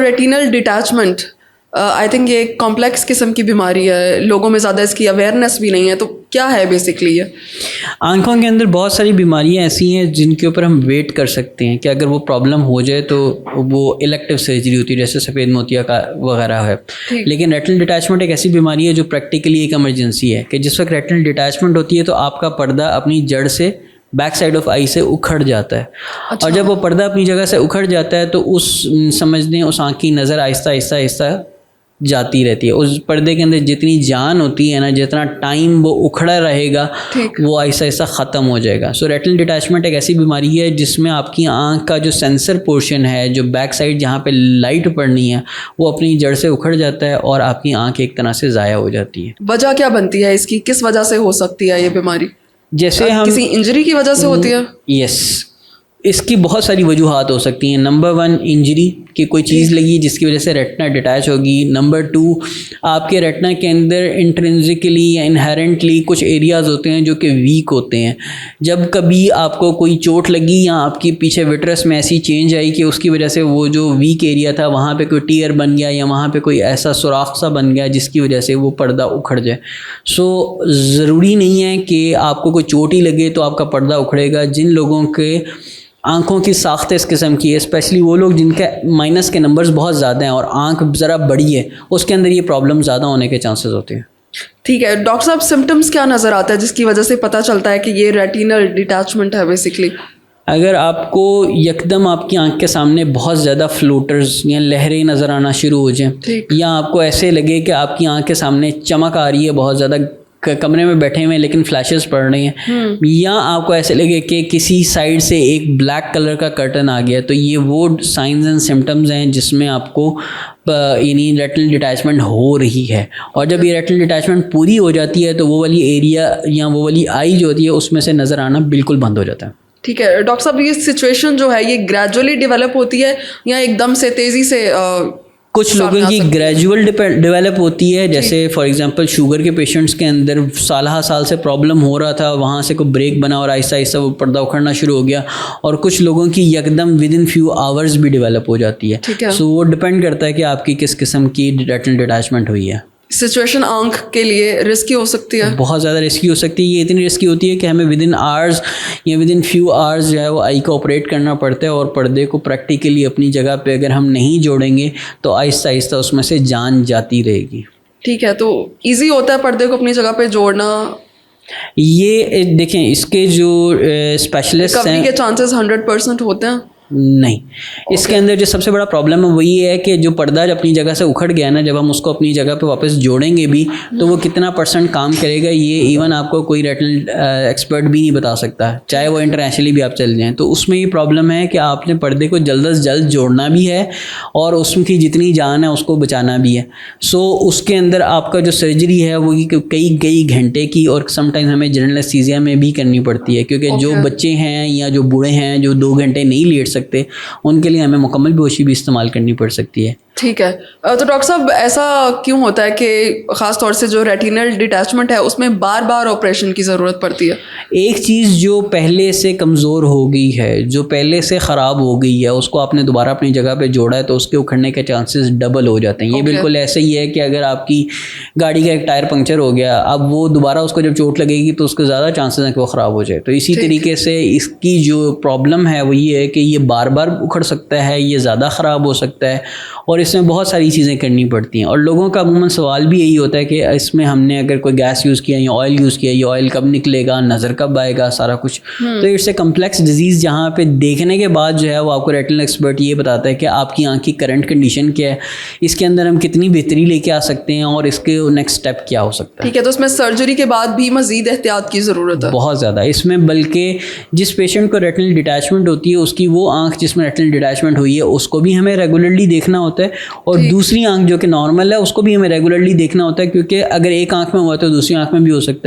Retinal detachment, I think ये एक complex किस्म की बीमारी है, लोगों में ज़्यादा इसकी अवेयरनेस भी नहीं है, तो क्या है बेसिकली ये? आंखों के अंदर बहुत सारी बीमारियां ऐसी हैं जिनके ऊपर हम वेट कर सकते हैं कि अगर वो प्रॉब्लम हो जाए तो वो इलेक्टिव सर्जरी होती है, जैसे सफ़ेद मोतिया का वगैरह है। लेकिन रेटिनल डिटैचमेंट एक ऐसी बीमारी है जो प्रैक्टिकली एक इमरजेंसी है कि जिस वक्त रेटिनल डिटैचमेंट होती है तो आपका पर्दा अपनी जड़ से बैक साइड ऑफ आई से उखड़ जाता है। अच्छा। और जब वो पर्दा अपनी जगह से उखड़ जाता है तो समझ लें उस आँख की नज़र आहिस्ता आहिस्ता आहिस्ता जाती रहती है। उस पर्दे के अंदर जितनी जान होती है ना, जितना टाइम वो उखड़ा रहेगा वो आहिस्ता आहिस्ता ख़त्म हो जाएगा। सो रेटिनल डिटैचमेंट एक ऐसी बीमारी है जिसमें आपकी आँख का जो सेंसर पोर्शन है, जो बैक साइड जहाँ पे लाइट पड़नी है, वो अपनी जड़ से उखड़ जाता है और आपकी आँख एक तरह से ज़ाया हो जाती है। वजह क्या बनती है इसकी, किस वजह से हो सकती है ये बीमारी? जैसे हम किसी इंजरी की वजह से होती है? यस, इसकी बहुत सारी वजूहात हो सकती हैं। नंबर 1, इंजरी कि कोई चीज़ लगी जिसकी वजह से रेटिना डिटैच होगी। नंबर 2, आपके रेटिना के अंदर इंट्रिंसिकली या इनहेरेंटली कुछ एरियाज़ होते हैं जो कि वीक होते हैं। जब कभी आपको कोई चोट लगी या आपकी पीछे विट्रस में ऐसी चेंज आई कि उसकी वजह से वो जो वीक एरिया था वहाँ पे कोई टीयर बन गया या वहाँ पे कोई ऐसा सुराख सा बन गया जिसकी वजह से वो पर्दा उखड़ जाए। सो ज़रूरी नहीं है कि आपको कोई चोट ही लगे तो आपका पर्दा उखड़ेगा। जिन लोगों के आँखों की साख्त इस किस्म की है, स्पेशली वो लोग जिनके माइनस के नंबर्स बहुत ज़्यादा हैं और आँख ज़रा बड़ी है, उसके अंदर ये प्रॉब्लम ज़्यादा होने के चांसेस होते हैं। ठीक है डॉक्टर साहब, सिम्टम्स क्या नज़र आता है जिसकी वजह से पता चलता है कि ये रेटिनल डिटैचमेंट है बेसिकली? अगर आपको यकदम आपकी आंख के सामने बहुत ज़्यादा फ्लोटर्स या लहरें नज़र आना शुरू हो जाएं, या आपको ऐसे लगे कि आपकी आंख के सामने चमक आ रही है, बहुत ज़्यादा कमरे में बैठे हुए लेकिन फ्लैशेस पड़ रही हैं, या आपको ऐसे लगे कि किसी साइड से एक ब्लैक कलर का कर्टन आ गया, तो ये वो साइंस एंड सिम्टम्स हैं जिसमें आपको यानी रेटिनल डिटैचमेंट हो रही है। और जब ये रेटिनल डिटैचमेंट पूरी हो जाती है तो वो वाली एरिया या वो वाली आई जो होती है उसमें से नज़र आना बिल्कुल बंद हो जाता है। ठीक है डॉक्टर साहब, ये सिचुएशन जो है ये ग्रेजुअली डेवलप होती है या एकदम से तेज़ी से? कुछ लोगों की ग्रेजुअल डेवलप होती है, जैसे फॉर एग्जांपल शुगर के पेशेंट्स के अंदर साल से प्रॉब्लम हो रहा था, वहाँ से कोई ब्रेक बना और आहिस्ता आहिस्ता वो पर्दा उखड़ना शुरू हो गया। और कुछ लोगों की यकदम विद इन फ्यू आवर्स भी डेवलप हो जाती है। सो वो डिपेंड करता है कि आपकी किस किस्म की रेटिनल डिटैचमेंट हुई है। सिचुएशन आंख के लिए रिस्की हो सकती है, बहुत ज़्यादा रिस्की हो सकती है। ये इतनी रिस्की होती है कि हमें विद इन आवर्स या विद इन फ्यू आवर्स जो है वो आई को ऑपरेट करना पड़ता है, और पर्दे को प्रैक्टिकली अपनी जगह पे अगर हम नहीं जोड़ेंगे तो आहिस्ता आहिस्ता उसमें से जान जाती रहेगी। ठीक है, तो ईजी होता है पर्दे को अपनी जगह पे जोड़ना? ये देखें, इसके जो स्पेशलिस्ट हैं के चांसेस 100% होते हैं? नहीं। इसके अंदर जो सबसे बड़ा प्रॉब्लम है वही है कि जो पर्दा अपनी जगह से उखड़ गया ना, जब हम उसको अपनी जगह पे वापस जोड़ेंगे भी तो वो कितना % काम करेगा ये इवन आपको कोई रेटिनल एक्सपर्ट भी नहीं बता सकता, चाहे वो इंटरनेशनली भी आप चल जाएँ। तो उसमें ये प्रॉब्लम है कि आपने पर्दे को जल्द से जल्द जोड़ना भी है और उसकी जितनी जान है उसको बचाना भी है। सो उसके अंदर आपका जो सर्जरी है वो कई घंटे की और समटाइम्स हमें जनरल एनेस्थीसिया में भी करनी पड़ती है, क्योंकि जो बच्चे हैं या जो बूढ़े हैं जो 2 घंटे नहीं लेट सकते, उनके लिए हमें मुकम्मल बेहोशी भी इस्तेमाल करनी पड़ सकती है। ठीक है, तो डॉक्टर साहब ऐसा क्यों होता है कि ख़ास तौर से जो रेटिनल डिटैचमेंट है उसमें बार बार ऑपरेशन की ज़रूरत पड़ती है? एक चीज़ जो पहले से कमज़ोर हो गई है, जो पहले से ख़राब हो गई है, उसको आपने दोबारा अपनी जगह पे जोड़ा है तो उसके उखड़ने के चांसेस डबल हो जाते हैं। ये बिल्कुल ऐसे ही है कि अगर आपकी गाड़ी का एक टायर पंक्चर हो गया, अब वो दोबारा उसको जब चोट लगेगी तो उसके ज़्यादा चांसेस हैं कि वो ख़राब हो जाए। तो इसी तरीके से इसकी जो प्रॉब्लम है वो ये है कि ये बार बार उखड़ सकता है, ये ज़्यादा ख़राब हो सकता है और इसमें बहुत सारी चीज़ें करनी पड़ती हैं। और लोगों का अमूमन सवाल भी यही होता है कि इसमें हमने अगर कोई गैस यूज़ किया या ऑयल यूज़ किया, ये ऑयल कब निकलेगा, नज़र कब आएगा, सारा कुछ। तो इट्स ए कम्प्लेक्स डिजीज़ जहाँ पे देखने के बाद जो है वो आपको रेटिनल एक्सपर्ट ये बताता है कि आपकी आँख की करंट कंडीशन क्या है, इसके अंदर हम कितनी बेहतरी लेके आ सकते हैं और इसके नेक्स्ट स्टेप क्या हो सकता है। ठीक है, तो इसमें सर्जरी के बाद भी मज़ीद एहतियात की ज़रूरत है? बहुत ज़्यादा इसमें, बल्कि जिस पेशेंट को रेटिनल डिटैचमेंट होती है उसकी वो आँख जिसमें रेटिनल डिटैचमेंट हुई है उसको भी हमें रेगुलरली देखना होता है, और दूसरी आंख जो कि नॉर्मल है उसको भी हमें रेगुलरली देखना होता है, क्योंकि अगर एक आंख में हुआ तो दूसरी आंख में भी हो सकता है।